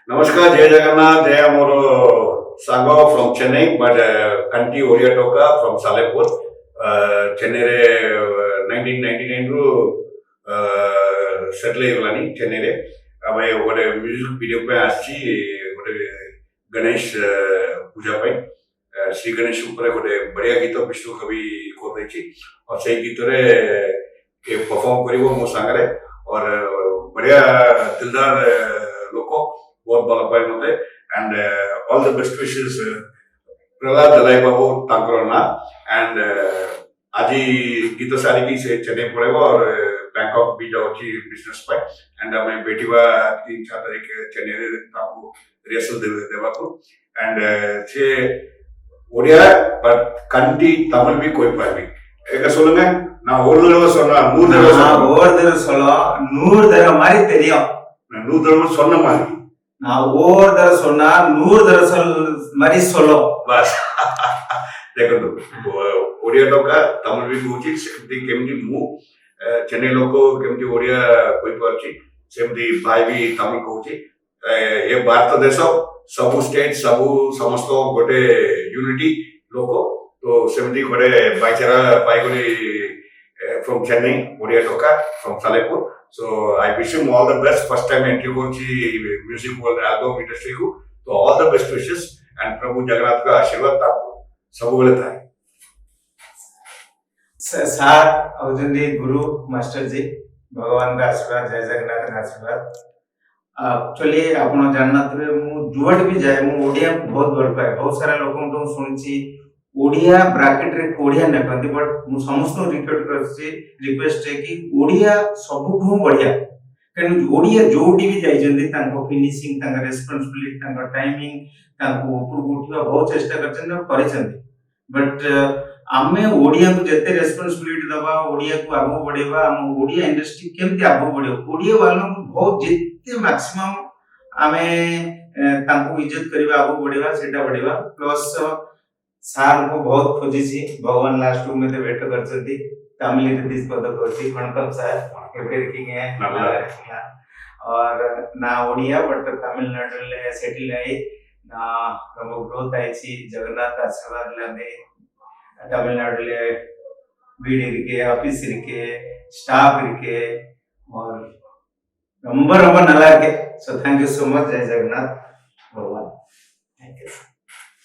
नमस्कार, जय जगन्नाथ, जय मोर सांग फ्रॉम चेन्नई बट कंटी ओडिया टोका फ्रॉम सालेपुर चेन्नई रे 1999 रु सेटल होगलानी चेन्नई रे आमे गोटे म्यूजिक वीडियो पे आछि गोटे गणेश पूजा पे श्री गणेश ऊपर गोटे बढ़िया गीत विष्णु कवि को देछि और से गीत रे के परफॉर्म करिवो मो संगरे और बढ़िया दिलदार लोको बहुत भल पाए मते and all the best wishes Prahlad Dalai Babu तांकर ना एंड आज गीत सारी की से चेन्नई पड़ेगा और बैंकॉक भी जाऊँगी बिजनेस पे एंड हमें बेटीवा 3-4 तारीख चेन्नई रे ताको रिहर्सल देवा को एंड से ओडिया पर कंटी तमिल भी कोई पाए एक சொல்லுங்க நான் ஒரு தடவை சொன்னா 100 தடவை நான் ஒரு தடவை சொல்லலாம் 100 தடவை மாதிரி தெரியும் நான் 100 தடவை சொன்ன மாதிரி நான் ஒரு தடவை சொன்னா 100 தடவை மாதிரி சொல்லும் बस देखो ओडिया टोका तमिल भी कहूँ सेमती केमती मु चेन्नई लोक केमती ओडिया कोई पार्ची सेमती भाई भी तमिल कहूँ ये भारत देश सबु स्टेट सबु समस्त गोटे यूनिटी लोक तो सेमती गोटे भाईचारा पाइगरी फ्रॉम चेन्नई ओडिया टोका from Salepur so I wish him all the best first time entry Kochi music world album industry को तो all the best wishes and प्रभु जगन्नाथ का आशीर्वाद आपको सब बेले थाए सार औजंदी गुरु मास्टर जी भगवान का आशीर्वाद जय जगन्नाथ का आशीर्वाद एक्चुअली आपण जानत रे मु जुआट भी जाए मु ओडिया बहुत भल पाए बहुत सारा लोगों को सुनछि ओडिया ब्रैकेट रे ओडिया न कहती बट मु समस्त रिक्वेस्ट है कि ओडिया सबठू बढ़िया कन ओडिया जोडी भी जाई जंदी तांको फिनिशिंग तांका रिस्पांसिबिलिटी तांका टाइमिंग तांको ऊपर उठिवा बहुत चेष्टा करछन और करिसंदी बट आमे ओडिया को जते रिस्पांसिबिलिटी दबा ओडिया को आगो बढ़ेबा हम ओडिया इंडस्ट्री केमती आगो बढ़े ओडिया वालों को बहुत जिते मैक्सिमम आमे तांको इज्जत करबा आगो बढ़ेबा सेटा बढ़ेबा प्लस सार को बहुत खोजी छी भगवान लास्ट में तो वेट करछथि तमिल रे 30 पदक होती वणकम सर एवरीथिंग है और ना ओडिया बट तमिलनाडु ले सेटल है ना हम ग्रोथ आई छी जगन्नाथ आशीर्वाद लादे तमिलनाडु ले வீடு இருக்கு ஆபீஸ் இருக்கு ஸ்டாஃப் இருக்கு और ரொம்ப ரொம்ப நல்லா இருக்கு so thank you so much जय जगन्नाथ